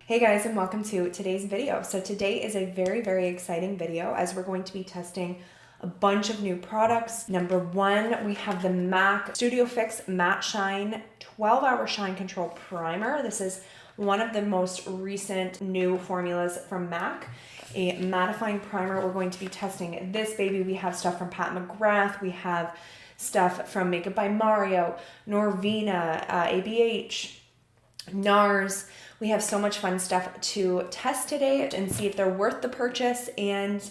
Hey guys, and welcome to today's video. So today is a very exciting video as we're going to be testing a bunch of new products. Number one, we have the MAC Studio Fix Matte Shine 12-Hour Shine Control Primer. This is one of the most recent new formulas from MAC. A mattifying primer. We're going to be testing this baby. We have stuff from Pat McGrath. We have stuff from Makeup by Mario, NORVINA, ABH, NARS. We have so much fun stuff to test today and see if they're worth the purchase and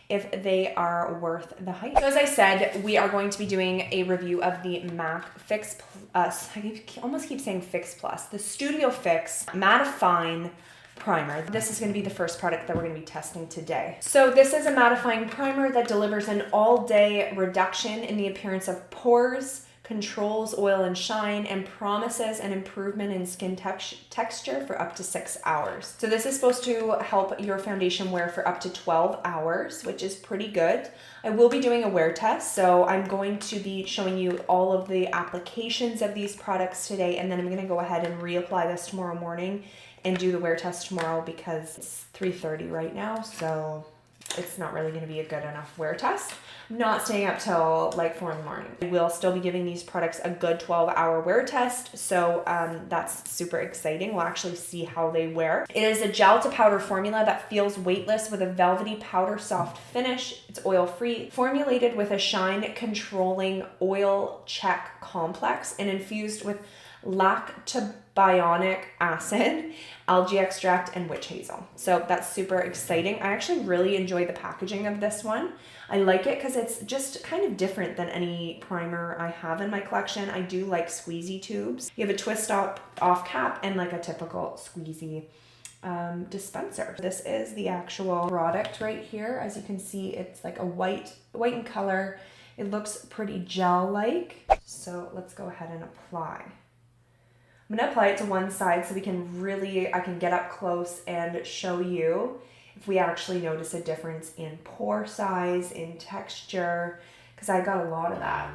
if they are worth the hype. So as I said, we are going to be doing a review of the MAC Fix Plus, I almost keep saying Fix Plus, the Studio Fix Mattifine Primer. This is going to be the first product that we're going to be testing today. So this is a mattifying primer that delivers an all-day reduction in the appearance of pores, controls oil and shine, and promises an improvement in skin texture for up to 6 hours. So this is supposed to help your foundation wear for up to 12 hours, which is pretty good. I will be doing a wear test, so I'm going to be showing you all of the applications of these products today, and then I'm going to go ahead and reapply this tomorrow morning and do the wear test tomorrow because it's 3:30 right now, so it's not really going to be a good enough wear test. I'm not staying up till like 4 in the morning. I will still be giving these products a good 12-hour wear test, so that's super exciting. We'll actually see how they wear. It is a gel to powder formula that feels weightless with a velvety powder soft finish. It's oil-free, formulated with a shine controlling oil check complex and infused with lactobionic acid, algae extract, and witch hazel. So that's super exciting. I actually really enjoy the packaging of this one. I like it because it's just kind of different than any primer I have in my collection. I do like squeezy tubes. You have a twist off cap and like a typical squeezy dispenser. This is the actual product right here. As you can see, it's like a white in color. It looks pretty gel-like. So let's go ahead and apply. I'm gonna apply it to one side so I can get up close and show you if we actually notice a difference in pore size, in texture, because I got a lot of that.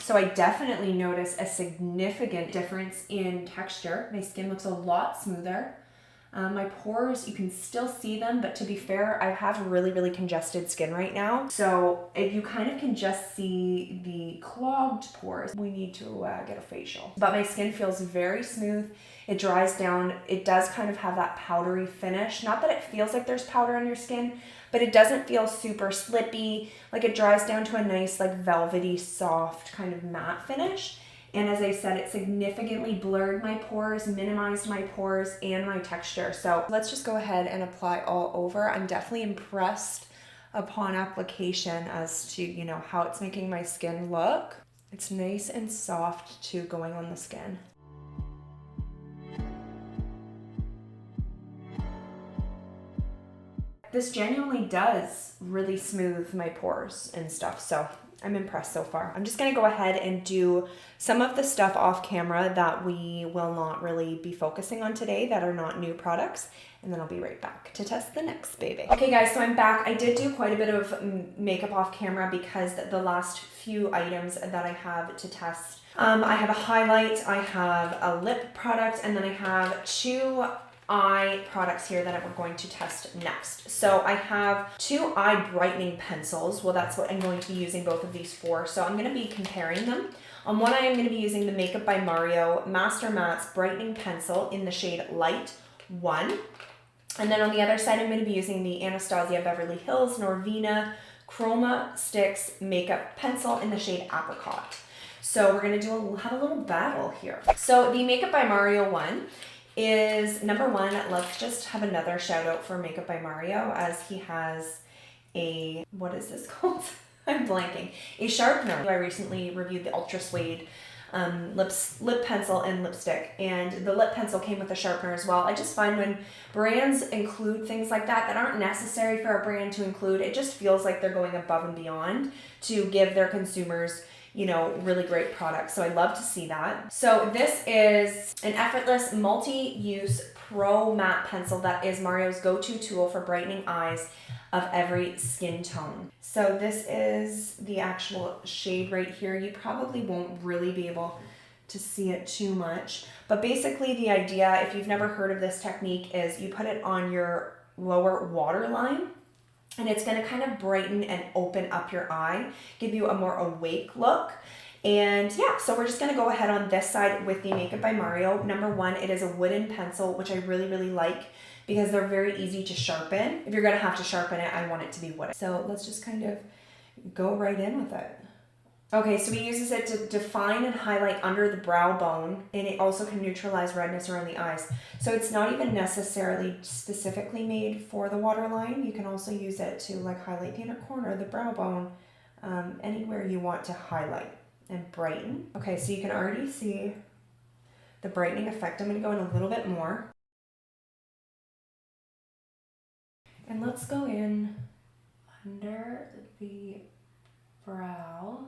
So I definitely notice a significant difference in texture. My skin looks a lot smoother. My pores, you can still see them, but to be fair, I have really congested skin right now. So if you kind of can just see the clogged pores, we need to get a facial. But my skin feels very smooth. It dries down. It does kind of have that powdery finish. Not that it feels like there's powder on your skin, but it doesn't feel super slippy. Like it dries down to a nice like velvety, soft kind of matte finish. And as I said, it significantly blurred my pores, minimized my pores and my texture. So let's just go ahead and apply all over. I'm definitely impressed upon application as to, you know, how it's making my skin look. It's nice and soft too going on the skin. This genuinely does really smooth my pores and stuff. So I'm impressed so far. I'm just gonna go ahead and do some of the stuff off camera that we will not really be focusing on today that are not new products, and then I'll be right back to test the next baby. Okay guys, so I'm back. I did do quite a bit of makeup off camera because the last few items that I have to test, I have a highlight, I have a lip product, and then I have 2 eye products here that we're going to test next. So I have 2 eye brightening pencils. Well, that's what I'm going to be using both of these for. So I'm going to be comparing them. On one, I am going to be using the Makeup by Mario Master Matte's Brightening Pencil in the shade Light 1. And then on the other side, I'm going to be using the Anastasia Beverly Hills NORVINA Chroma Sticks Makeup Pencil in the shade Apricot. So we're going to have a little battle here. So the Makeup by Mario one is number 1. Let's just have another shout out for Makeup by Mario as he has a, what is this called? I'm blanking. A sharpener. I recently reviewed the Ultra Suede lip pencil and lipstick, and the lip pencil came with a sharpener as well. I just find when brands include things like that aren't necessary for a brand to include, it just feels like they're going above and beyond to give their consumers, you know, really great products. So I love to see that. So this is an effortless multi-use Pro Matte Pencil that is Mario's go-to tool for brightening eyes of every skin tone. So this is the actual shade right here. You probably won't really be able to see it too much, but basically the idea, if you've never heard of this technique, is you put it on your lower waterline, and it's going to kind of brighten and open up your eye, give you a more awake look. And yeah, so we're just going to go ahead on this side with the Makeup by Mario. Number one, it is a wooden pencil, which I really, really like because they're very easy to sharpen. If you're going to have to sharpen it, I want it to be wooden. So let's just kind of go right in with it. Okay, so we use it to define and highlight under the brow bone, and it also can neutralize redness around the eyes. So it's not even necessarily specifically made for the waterline. You can also use it to like highlight the inner corner, the brow bone, anywhere you want to highlight and brighten. Okay, so you can already see the brightening effect. I'm going to go in a little bit more. And let's go in under the brow.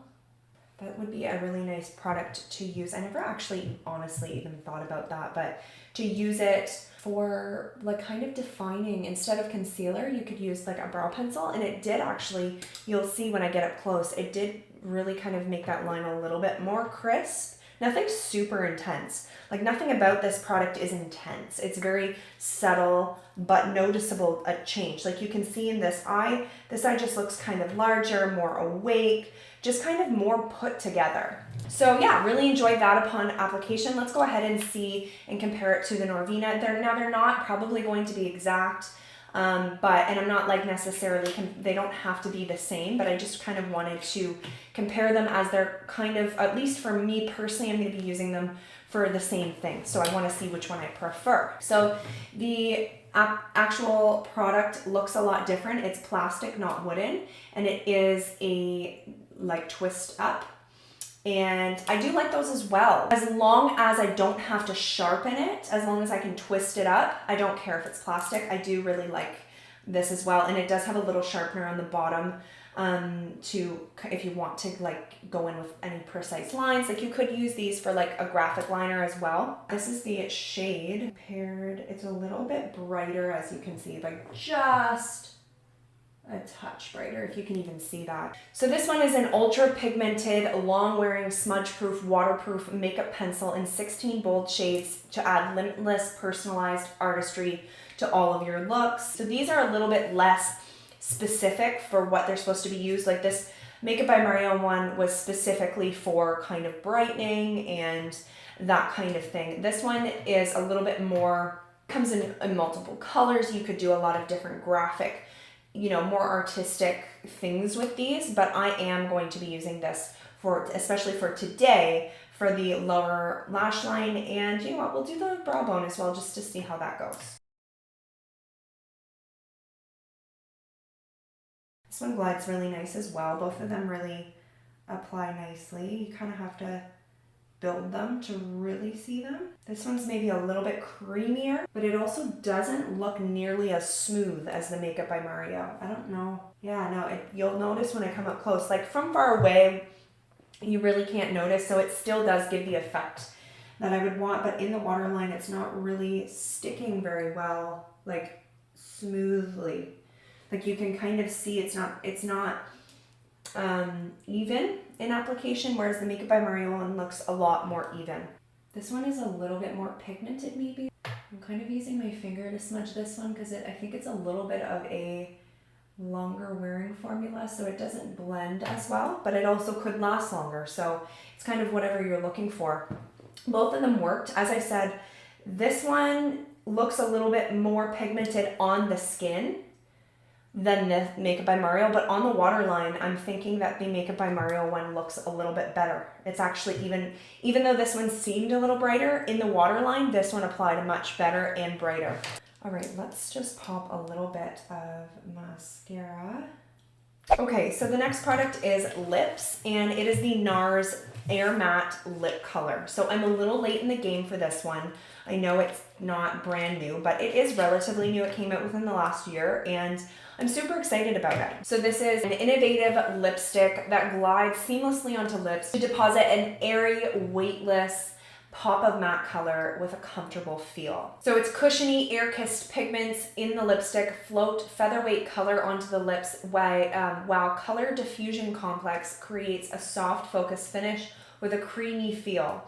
That would be a really nice product to use. I never actually honestly even thought about that, but to use it for like kind of defining, instead of concealer, you could use like a brow pencil, and it did actually, you'll see when I get up close, it did really kind of make that line a little bit more crisp. Nothing super intense. Like nothing about this product is intense. It's very subtle but noticeable a change. Like you can see in this eye just looks kind of larger, more awake, just kind of more put together. So yeah, really enjoyed that upon application. Let's go ahead and see and compare it to the NORVINA. They're not probably going to be exact, and I'm not like necessarily, they don't have to be the same, but I just kind of wanted to compare them as they're kind of, at least for me personally, I'm going to be using them for the same thing. So I want to see which one I prefer. So the actual product looks a lot different. It's plastic, not wooden, and it is a like twist up. And I do like those as well. As long as I don't have to sharpen it, as long as I can twist it up, I don't care if it's plastic. I do really like this as well. And it does have a little sharpener on the bottom if you want to like go in with any precise lines. Like you could use these for like a graphic liner as well. This is the shade paired. It's a little bit brighter, as you can see, like just a touch brighter, if you can even see that. So this one is an ultra pigmented, long wearing, smudge proof, waterproof makeup pencil in 16 bold shades to add limitless personalized artistry to all of your looks. So these are a little bit less specific for what they're supposed to be used. Like this Makeup by Mario one was specifically for kind of brightening and that kind of thing. This one is a little bit more, comes in multiple colors. You could do a lot of different graphic, you know, more artistic things with these, but I am going to be using this for, especially for today, for the lower lash line, and you know what, we'll do the brow bone as well just to see how that goes. This one glides really nice as well. Both of them really apply nicely. You kind of have to build them to really see them. This one's maybe a little bit creamier, but it also doesn't look nearly as smooth as the Makeup by Mario. I don't know. Yeah, no, you'll notice when I come up close, like from far away, you really can't notice. So it still does give the effect that I would want, but in the waterline, it's not really sticking very well, like smoothly. Like you can kind of see it's not even in application, whereas the Makeup by Mario one looks a lot more even. This one is a little bit more pigmented maybe. I'm kind of using my finger to smudge this one because I think it's a little bit of a longer wearing formula, so it doesn't blend as well, but it also could last longer. So it's kind of whatever you're looking for. Both of them worked. As I said, this one looks a little bit more pigmented on the skin than the Makeup by Mario, but on the waterline, I'm thinking that the Makeup by Mario one looks a little bit better. It's actually even though this one seemed a little brighter, in the waterline, this one applied much better and brighter. All right, let's just pop a little bit of mascara. Okay, so the next product is lips, and it is the NARS Air Matte Lip Color. So I'm a little late in the game for this one. I know it's not brand new, but it is relatively new. It came out within the last year, and I'm super excited about it. So this is an innovative lipstick that glides seamlessly onto lips to deposit an airy, weightless, pop of matte color with a comfortable feel. So it's cushiony, air-kissed pigments in the lipstick, float featherweight color onto the lips, while color diffusion complex creates a soft focus finish with a creamy feel.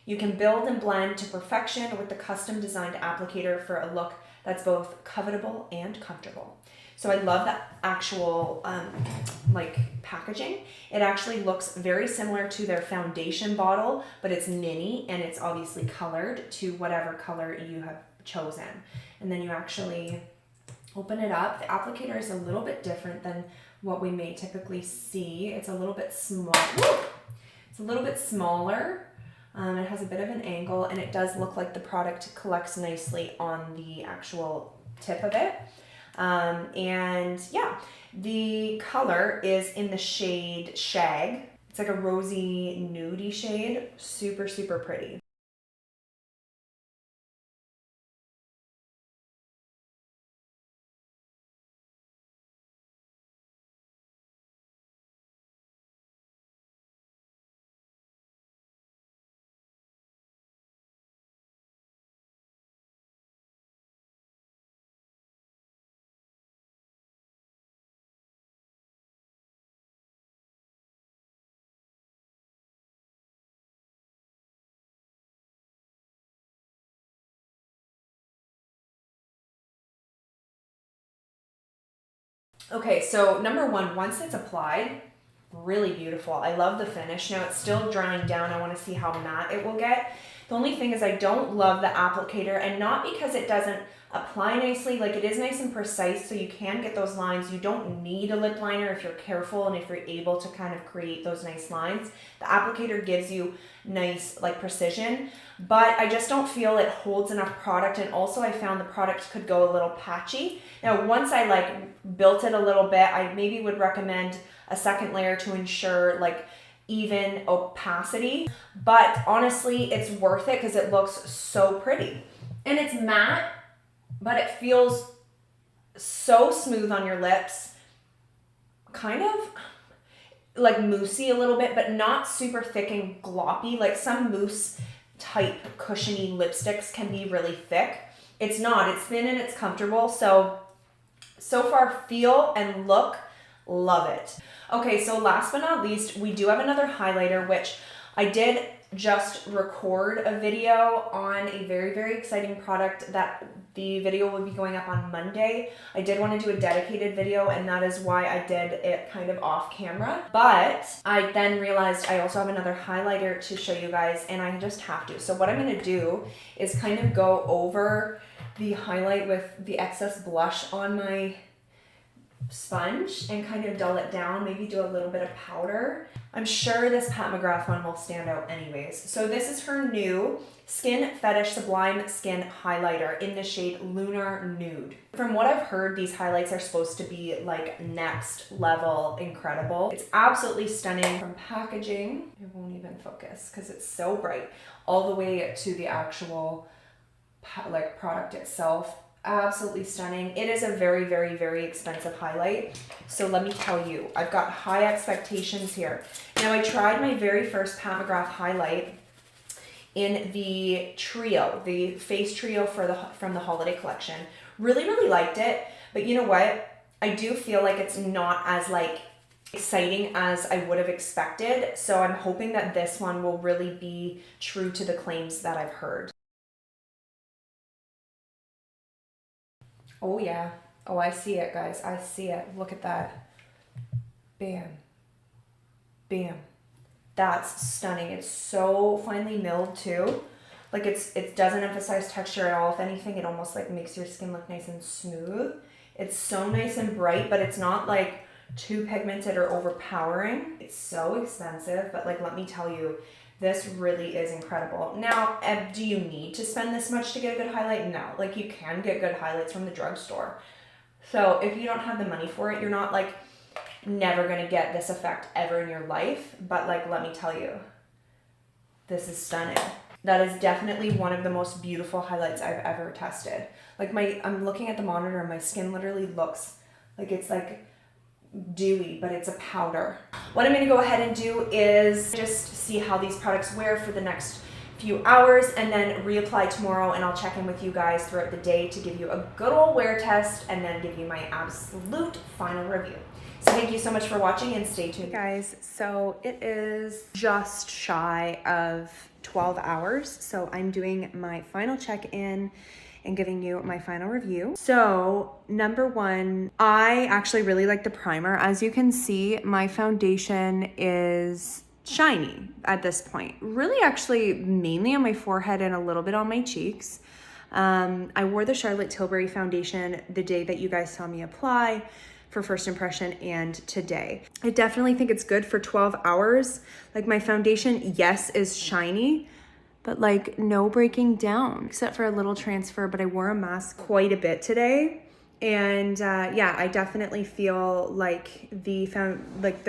You can build and blend to perfection with the custom designed applicator for a look that's both covetable and comfortable. So I love the actual like packaging. It actually looks very similar to their foundation bottle, but it's mini and it's obviously colored to whatever color you have chosen. And then you actually open it up. The applicator is a little bit different than what we may typically see. It's a little bit small. It's a little bit smaller. It has a bit of an angle, and it does look like the product collects nicely on the actual tip of it. And yeah, the color is in the shade Shag. It's like a rosy nudie shade. Super, super pretty. Okay, so number one, once it's applied, really beautiful. I love the finish. Now it's still drying down. I want to see how matte it will get. The only thing is I don't love the applicator, and not because it doesn't apply nicely. Like, it is nice and precise, so you can get those lines. You don't need a lip liner if you're careful and if you're able to kind of create those nice lines. The applicator gives you nice like precision, but I just don't feel it holds enough product. And also I found the product could go a little patchy. Now once I like built it a little bit, I maybe would recommend a second layer to ensure like even opacity, but honestly it's worth it because it looks so pretty. And it's matte, but it feels so smooth on your lips, kind of like moussey a little bit, but not super thick and gloppy. Like some mousse type cushiony lipsticks can be really thick. It's not, it's thin and it's comfortable. So far, feel and look, love it. Okay, so last but not least, we do have another highlighter, which I did just record a video on a very, very exciting product that the video will be going up on Monday. I did want to do a dedicated video, and that is why I did it kind of off camera. But I then realized I also have another highlighter to show you guys, and I just have to. So what I'm going to do is kind of go over the highlight with the excess blush on my sponge and kind of dull it down, maybe do a little bit of powder. I'm sure this Pat McGrath one will stand out anyways. So this is her new Skin Fetish Sublime Skin Highlighter in the shade Lunar Nude. From what I've heard, these highlights are supposed to be like next level incredible. It's absolutely stunning from packaging. It won't even focus because it's so bright, all the way to the actual like product itself. Absolutely stunning. It is a very, very, very expensive highlight. So let me tell you, I've got high expectations here. Now I tried my very first Pat McGrath highlight in the trio, the face trio from the holiday collection. Really, really liked it. But you know what? I do feel like it's not as like exciting as I would have expected. So I'm hoping that this one will really be true to the claims that I've heard. Oh yeah. Oh, I see it, guys. I see it. Look at that. Bam. Bam. That's stunning. It's so finely milled too. Like it doesn't emphasize texture at all. If anything, it almost like makes your skin look nice and smooth. It's so nice and bright, but it's not like too pigmented or overpowering. It's so expensive, but like, let me tell you, this really is incredible. Now, do you need to spend this much to get a good highlight? No, like you can get good highlights from the drugstore. So if you don't have the money for it, you're not like never gonna get this effect ever in your life. But like, let me tell you, this is stunning. That is definitely one of the most beautiful highlights I've ever tested. Like I'm looking at the monitor and my skin literally looks like it's like dewy, but it's a powder. What I'm going to go ahead and do is just see how these products wear for the next few hours and then reapply tomorrow, and I'll check in with you guys throughout the day to give you a good old wear test and then give you my absolute final review. So thank you so much for watching and stay tuned. Hey guys, so it is just shy of 12 hours. So I'm doing my final check-in and giving you my final review. So number one, I actually really like the primer. As you can see, my foundation is shiny at this point. Really actually mainly on my forehead and a little bit on my cheeks. I wore the Charlotte Tilbury foundation the day that you guys saw me apply for first impression and today. I definitely think it's good for 12 hours. Like my foundation, yes, is shiny, but like no breaking down except for a little transfer, but I wore a mask quite a bit today. And yeah, I definitely feel like the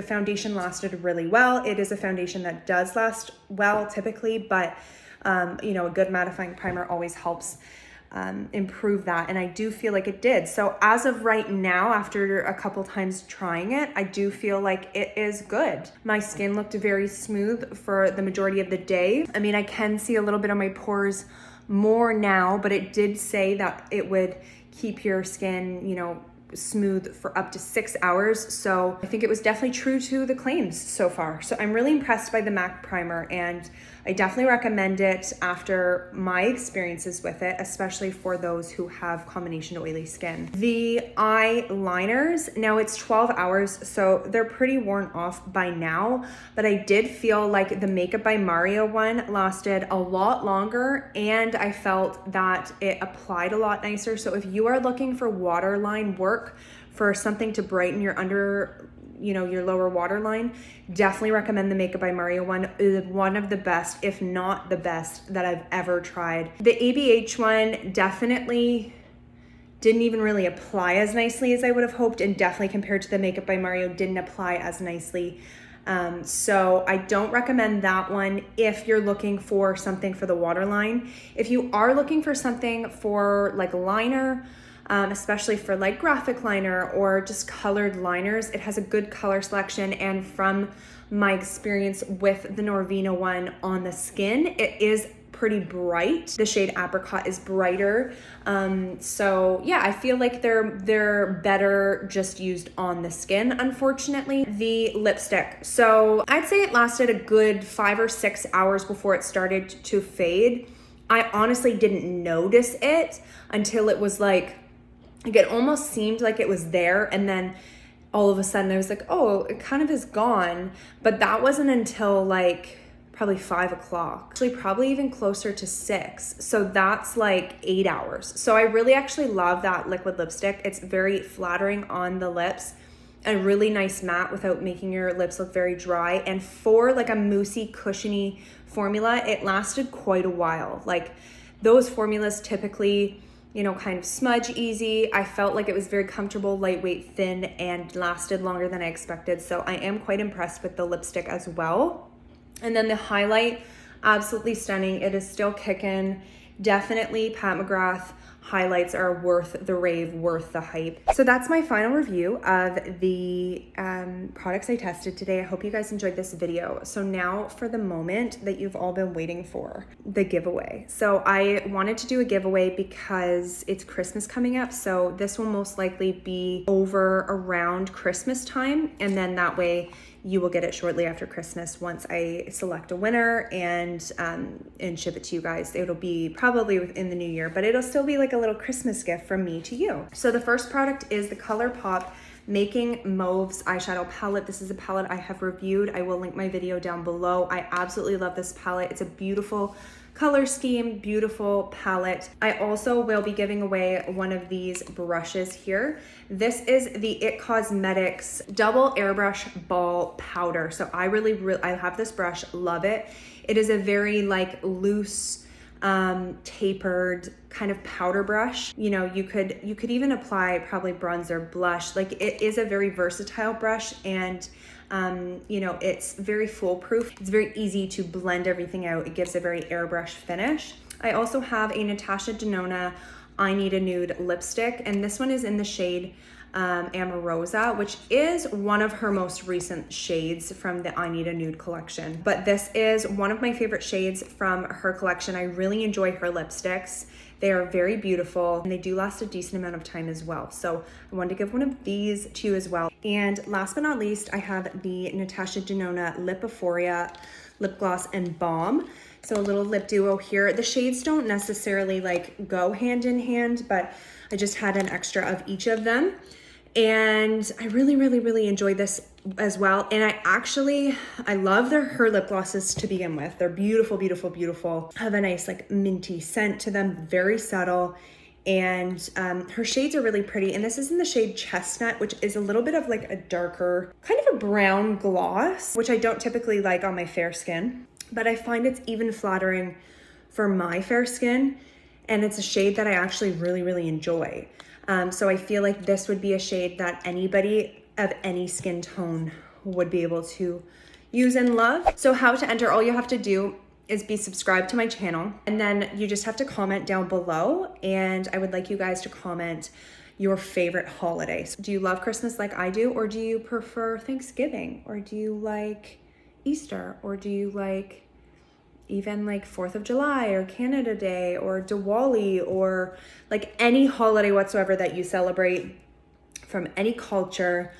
foundation lasted really well. It is a foundation that does last well typically, but you know, a good mattifying primer always helps improve that, and I do feel like it did. So as of right now, after a couple times trying it, I do feel like it is good. My skin looked very smooth for the majority of the day. I mean, I can see a little bit of my pores more now, but it did say that it would keep your skin, you know, smooth for up to 6 hours. So I think it was definitely true to the claims so far. So I'm really impressed by the MAC primer, and I definitely recommend it after my experiences with it, especially for those who have combination oily skin. The eyeliners, now it's 12 hours, so they're pretty worn off by now, but I did feel like the Makeup by Mario one lasted a lot longer, and I felt that it applied a lot nicer. So if you are looking for waterline work, for something to brighten your under, you know, your lower waterline, definitely recommend the Makeup by Mario one. It is one of the best, if not the best, that I've ever tried. The ABH one definitely didn't even really apply as nicely as I would have hoped, and definitely compared to the Makeup by Mario didn't apply as nicely. So I don't recommend that one if you're looking for something for the waterline. If you are looking for something for like liner, especially for like graphic liner or just colored liners, it has a good color selection, and from my experience with the NORVINA one on the skin, it is pretty bright. The shade Apricot is brighter. So yeah, I feel like they're better just used on the skin, unfortunately. The lipstick, so I'd say it lasted a good 5 or 6 hours before it started to fade. I honestly didn't notice it until it was like it almost seemed like it was there, and then all of a sudden I was like, oh, it kind of is gone. But that wasn't until like probably 5 o'clock, actually probably even closer to 6. So that's like 8 hours. So I really actually love that liquid lipstick. It's very flattering on the lips, a really nice matte without making your lips look very dry. And for like a moussey, cushiony formula, it lasted quite a while. Like those formulas typically, you know, kind of smudge easy. I felt like it was very comfortable, lightweight, thin, and lasted longer than I expected. So I am quite impressed with the lipstick as well. And then the highlight, absolutely stunning. It is still kicking. Definitely Pat McGrath highlights are worth the rave, worth the hype. So that's my final review of the products I tested today. I hope you guys enjoyed this video. So now for the moment that you've all been waiting for, the giveaway. So I wanted to do a giveaway because it's Christmas coming up. So this will most likely be over around Christmas time. And then that way you will get it shortly after Christmas once I select a winner and ship it to you guys. It'll be probably within the new year, but it'll still be like a little Christmas gift from me to you. So the first product is the ColourPop Making Mauves eyeshadow palette. This is a palette I have reviewed. I will link my video down below. I absolutely love this palette. It's a beautiful color scheme, beautiful palette. I also will be giving away one of these brushes here. This is the IT Cosmetics Double Airbrush Ball Powder. So I have this brush, love it. It is a very like loose, tapered kind of powder brush. You know, you could even apply probably bronzer, blush. Like it is a very versatile brush, and you know, it's very foolproof. It's very easy to blend everything out. It gives a very airbrush finish. I also have a Natasha Denona I Need a Nude lipstick, and this one is in the shade Amorosa, which is one of her most recent shades from the I Need a Nude collection. But this is one of my favorite shades from her collection. I really enjoy her lipsticks. They are very beautiful and they do last a decent amount of time as well. So I wanted to give one of these to you as well. And last but not least, I have the Natasha Denona Lipophoria Lip Gloss and Balm. So a little lip duo here. The shades don't necessarily like go hand in hand, but I just had an extra of each of them. And I really enjoy this as well. And I love her lip glosses to begin with. They're beautiful, have a nice like minty scent to them, very subtle. And her shades are really pretty. And this is in the shade Chestnut, which is a little bit of like a darker, kind of a brown gloss, which I don't typically like on my fair skin, but I find it's even flattering for my fair skin. And it's a shade that I actually really enjoy. So I feel like this would be a shade that anybody of any skin tone would be able to use and love. So how to enter, all you have to do is be subscribed to my channel, and then you just have to comment down below, and I would like you guys to comment your favorite holidays. Do you love Christmas like I do, or do you prefer Thanksgiving, or do you like Easter, or do you like even like 4th of July or Canada Day or Diwali, or like any holiday whatsoever that you celebrate from any culture?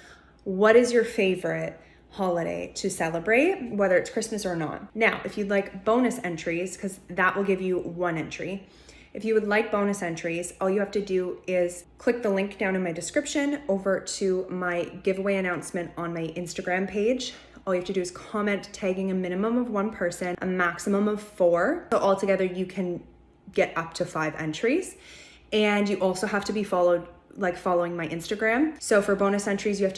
What is your favorite holiday to celebrate, whether it's Christmas or not? Now, if you'd like bonus entries, because that will give you 1 entry. If you would like bonus entries, all you have to do is click the link down in my description over to my giveaway announcement on my Instagram page. All you have to do is comment tagging a minimum of 1 person, a maximum of 4. So altogether you can get up to 5 entries. And you also have to be following my Instagram. So for bonus entries, you have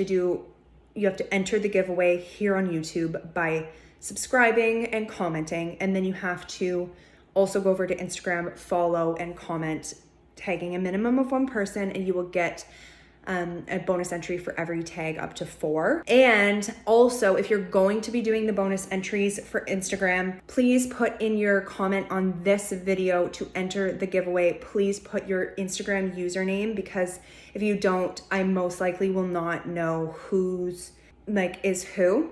to enter the giveaway here on YouTube by subscribing and commenting. And then you have to also go over to Instagram, follow and comment, tagging a minimum of 1 person, and you will get a bonus entry for every tag up to 4. And also, if you're going to be doing the bonus entries for Instagram, please put in your comment on this video to enter the giveaway. Please put your Instagram username, because if you don't, I most likely will not know who's like is who,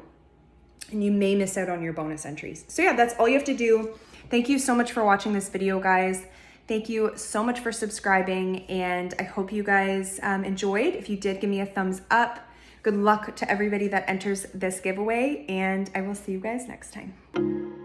and you may miss out on your bonus entries. So yeah, that's all you have to do. Thank you so much for watching this video, guys. Thank you so much for subscribing, and I hope you guys enjoyed. If you did, give me a thumbs up. Good luck to everybody that enters this giveaway, and I will see you guys next time.